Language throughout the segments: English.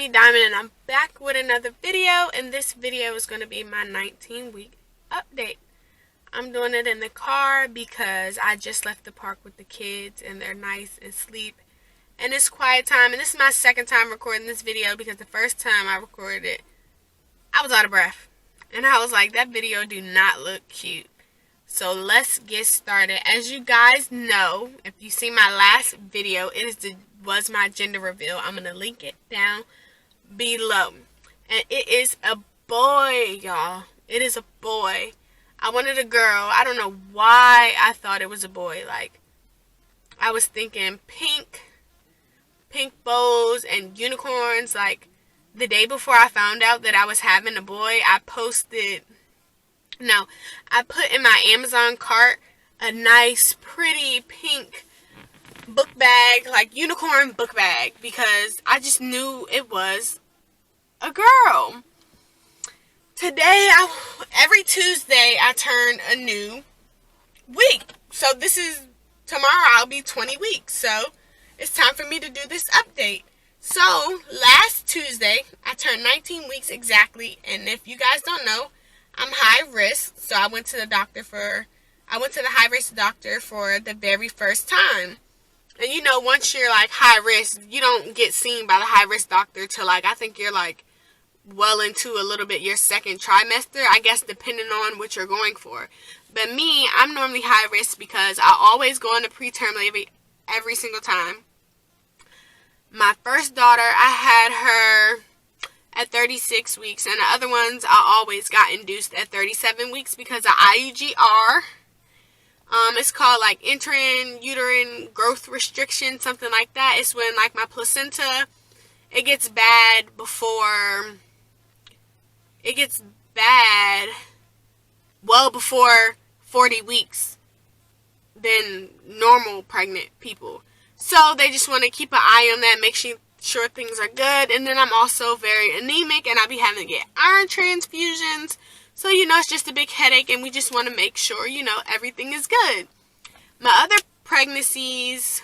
FB-Dyamond, and I'm back with another video, and this video is going to be my 19-week update. I'm doing it in the car because I just left the park with the kids and they're nice and sleep, and it's quiet time. And this is my second time recording this video because the first time I recorded it, I was out of breath, and I was like, that video do not look cute. So let's get started. As you guys know, if you see my last video, was my gender reveal. I'm going to link it down below. And it is a boy, y'all. It is a boy. I wanted a girl. I don't know why I thought it was a boy. Like, I was thinking pink bows and unicorns. Like, the day before I found out that I was having a boy, I put in my Amazon cart a nice, pretty pink book bag, like unicorn book bag, because I just knew it was a girl. Today, every Tuesday, I turn a new week. So tomorrow I'll be 20 weeks. So it's time for me to do this update. So last Tuesday, I turned 19 weeks exactly. And if you guys don't know, I'm high risk, so I went to the high risk doctor for the very first time. And you know, once you're like high risk, you don't get seen by the high risk doctor till like, I think you're like well into a little bit your second trimester, I guess, depending on what you're going for. But me, I'm normally high risk because I always go into preterm labor every single time. My first daughter, I had her at 36 weeks, and the other ones I always got induced at 37 weeks because of IUGR. It's called like intrauterine growth restriction, something like that. It's when like my placenta, it gets bad well before 40 weeks than normal pregnant people. So they just want to keep an eye on that, make sure things are good. And then I'm also very anemic, and I be having to get iron transfusions. So, you know, it's just a big headache, and we just want to make sure, you know, everything is good. My other pregnancies,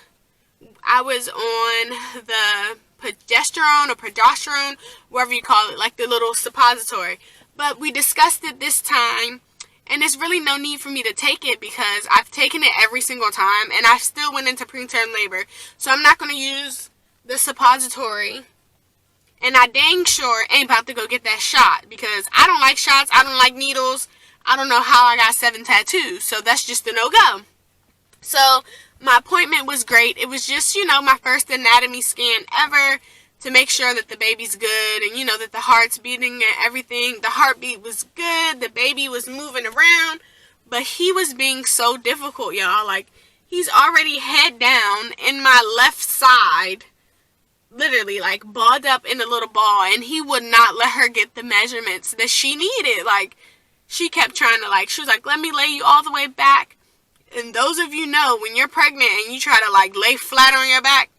I was on the progesterone or progesterone, whatever you call it, like the little suppository. But we discussed it this time, and there's really no need for me to take it because I've taken it every single time, and I still went into preterm labor. So I'm not going to use the suppository, and I dang sure ain't about to go get that shot because I don't like shots, I don't like needles. I don't know how I got 7 tattoos, so that's just a no-go. So my appointment was great. It was just, you know, my first anatomy scan ever to make sure that the baby's good and, you know, that the heart's beating and everything. The heartbeat was good, the baby was moving around, but he was being so difficult, y'all. Like, he's already head down in my left side, literally like balled up in a little ball, and he would not let her get the measurements that she needed. Like, she kept trying to, like, she was like, let me lay you all the way back. And those of you know, when you're pregnant and you try to like lay flat on your back,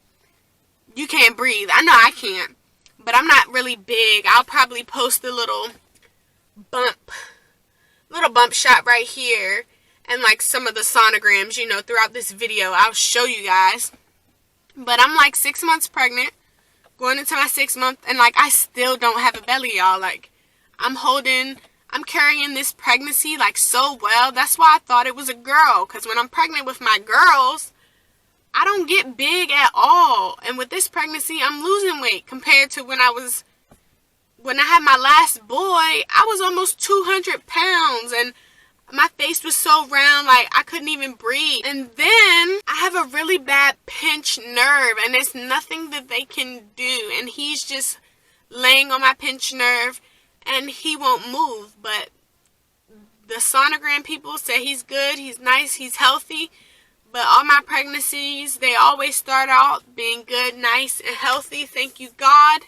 you can't breathe. I know I can't, but I'm not really big. I'll probably post a little bump shot right here, and like some of the sonograms, you know, throughout this video. I'll show you guys. But I'm like 6 months pregnant, going into my 6th month, and like I still don't have a belly, y'all. Like, I'm carrying this pregnancy like so well. That's why I thought it was a girl, because when I'm pregnant with my girls, I don't get big at all. And with this pregnancy, I'm losing weight compared to when I had my last boy. I was almost 200 pounds, and my face was so round, like I couldn't even breathe. And then I have a really bad pinched nerve, and there's nothing that they can do. And he's just laying on my pinched nerve, and he won't move. But the sonogram people say he's good, he's nice, he's healthy. But all my pregnancies, they always start out being good, nice, and healthy. Thank you, God.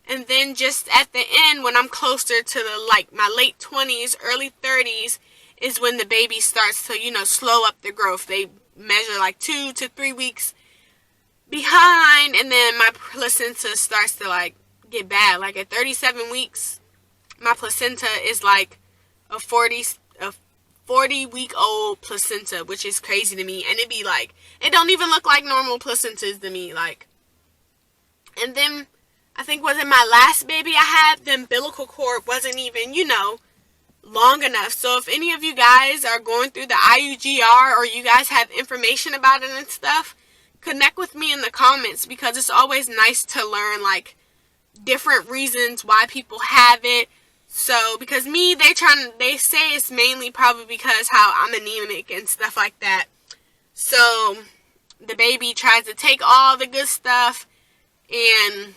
And then just at the end, when I'm closer to my late 20s, early 30s, is when the baby starts to, you know, slow up the growth. They measure like 2 to 3 weeks behind, and then my placenta starts to like get bad. Like at 37 weeks, my placenta is like a 40-week-old placenta, which is crazy to me. And it be like, it don't even look like normal placentas to me. Like, and then I think was it my last baby I had, the umbilical cord wasn't even, long enough. So if any of you guys are going through the IUGR or you guys have information about it and stuff, connect with me in the comments, because it's always nice to learn like different reasons why people have it. So because they say it's mainly probably because how I'm anemic and stuff like that. So the baby tries to take all the good stuff and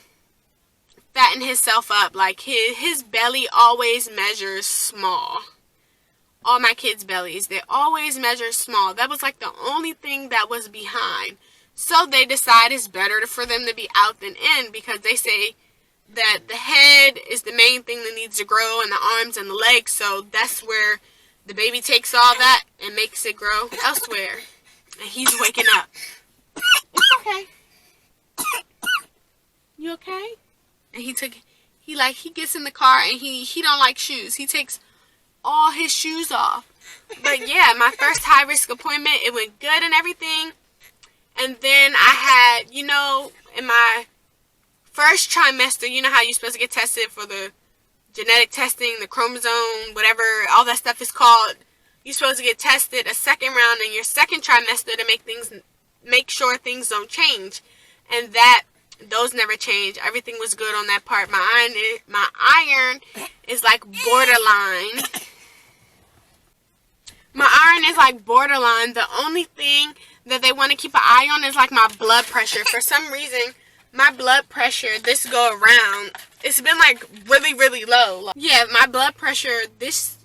fatten himself up. Like his belly always measures small. All my kids' bellies, they always measure small. That was like the only thing that was behind. So they decide it's better for them to be out than in, because they say that the head is the main thing that needs to grow, and the arms and the legs. So that's where the baby takes all that and makes it grow elsewhere. And he's waking up. It's okay. You okay? And he gets in the car and he don't like shoes. He takes all his shoes off. But yeah, my first HighRisk appointment, it went good and everything. And then I had, in my first trimester, you know how you're supposed to get tested for the genetic testing, the chromosome, whatever, all that stuff is called. You're supposed to get tested a second round in your second trimester to make sure things don't change. And those never changed. Everything was good on that part. My iron is like borderline. My iron is like borderline. The only thing that they want to keep an eye on is like my blood pressure. For some reason, my blood pressure this go around, it's been like really, really low. Yeah, my blood pressure this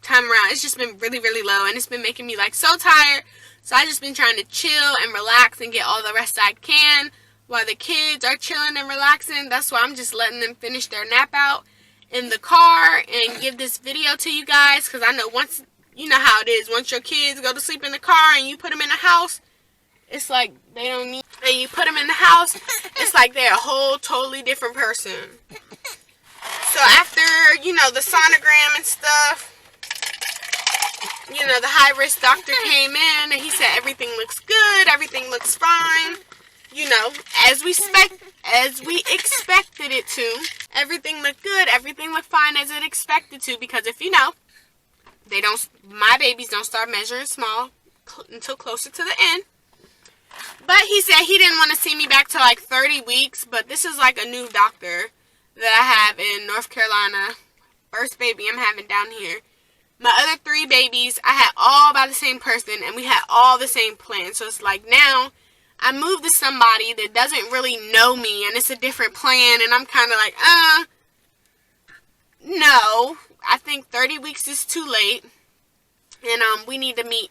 time around, it's just been really, really low, and it's been making me like so tired. So I just been trying to chill and relax and get all the rest I can while the kids are chilling and relaxing. That's why I'm just letting them finish their nap out in the car and give this video to you guys, because I know you know how it is. Once your kids go to sleep in the car and you put them in the house, it's like they don't need, and you put them in the house, it's like they're a whole totally different person. So after, the sonogram and stuff, the HighRisk doctor came in and he said everything looks good, everything looks fine. As we expected it to. Everything looked good, everything looked fine as it expected to, because if my babies don't start measuring small until closer to the end. But he said he didn't want to see me back to like 30 weeks, but this is like a new doctor that I have in North Carolina. First baby I'm having down here. My other 3 babies, I had all by the same person, and we had all the same plan. So it's like now I moved to somebody that doesn't really know me, and it's a different plan, and I'm kind of like, no, I think 30 weeks is too late, and we need to meet,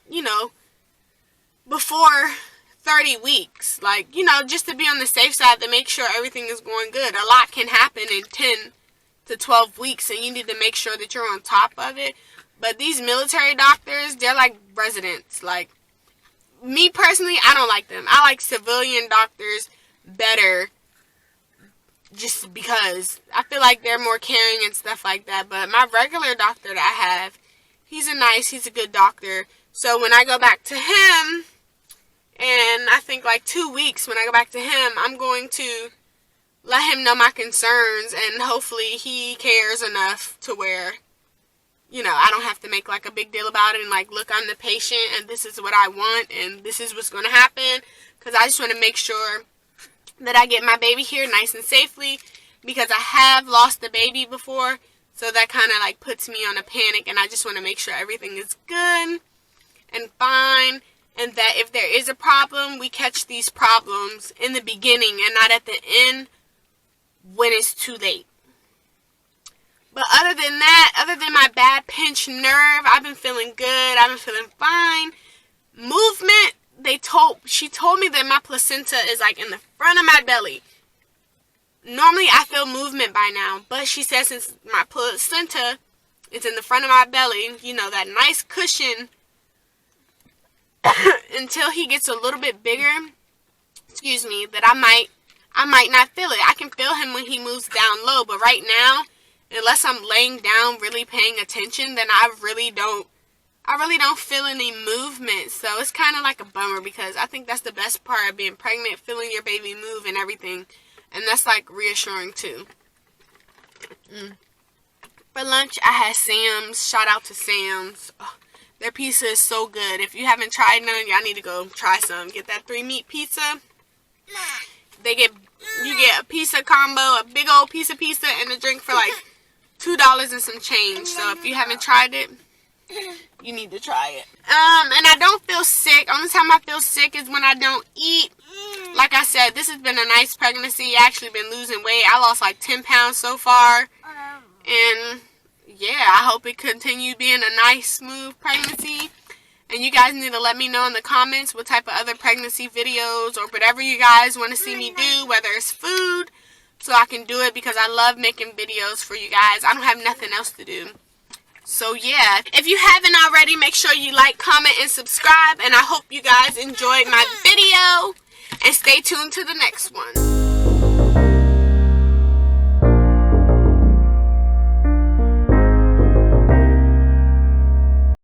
before 30 weeks, like, just to be on the safe side, to make sure everything is going good. A lot can happen in 10 to 12 weeks, and you need to make sure that you're on top of it. But these military doctors, they're like residents. Like, me personally, I don't like them. I like civilian doctors better, just because I feel like they're more caring and stuff like that. But my regular doctor that I have, he's a good doctor. So when I go back to him, and I think like 2 weeks when I go back to him, I'm going to let him know my concerns, and hopefully he cares enough to where, I don't have to make like a big deal about it and like, look, I'm the patient and this is what I want and this is what's going to happen. Because I just want to make sure that I get my baby here nice and safely, because I have lost a baby before. So that kind of like puts me on a panic, and I just want to make sure everything is good and fine, and that if there is a problem, we catch these problems in the beginning and not at the end when it's too late. But other than that, other than my bad pinched nerve, I've been feeling good. I've been feeling fine. Movement, she told me that my placenta is like in the front of my belly. Normally I feel movement by now, but she says since my placenta is in the front of my belly, that nice cushion until he gets a little bit bigger, that I might not feel it. I can feel him when he moves down low, but right now, unless I'm laying down really paying attention, then I really don't feel any movement. So it's kind of like a bummer, because I think that's the best part of being pregnant, feeling your baby move and everything. And that's like reassuring too. For lunch, I had Sam's. Shout out to Sam's. Oh, their pizza is so good. If you haven't tried none, y'all need to go try some. Get that 3-meat pizza. You get a pizza combo, a big old piece of pizza, and a drink for like $2 and some change. So if you haven't tried it, you need to try it. And I don't feel sick. Only time I feel sick is when I don't eat. Like I said, this has been a nice pregnancy. I actually been losing weight. I lost like 10 pounds so far. And yeah, I hope it continues being a nice, smooth pregnancy. And you guys need to let me know in the comments what type of other pregnancy videos or whatever you guys want to see me do, whether it's food, so I can do it because I love making videos for you guys. I don't have nothing else to do. So yeah, if you haven't already, make sure you like, comment, and subscribe. And I hope you guys enjoyed my video. And stay tuned to the next one.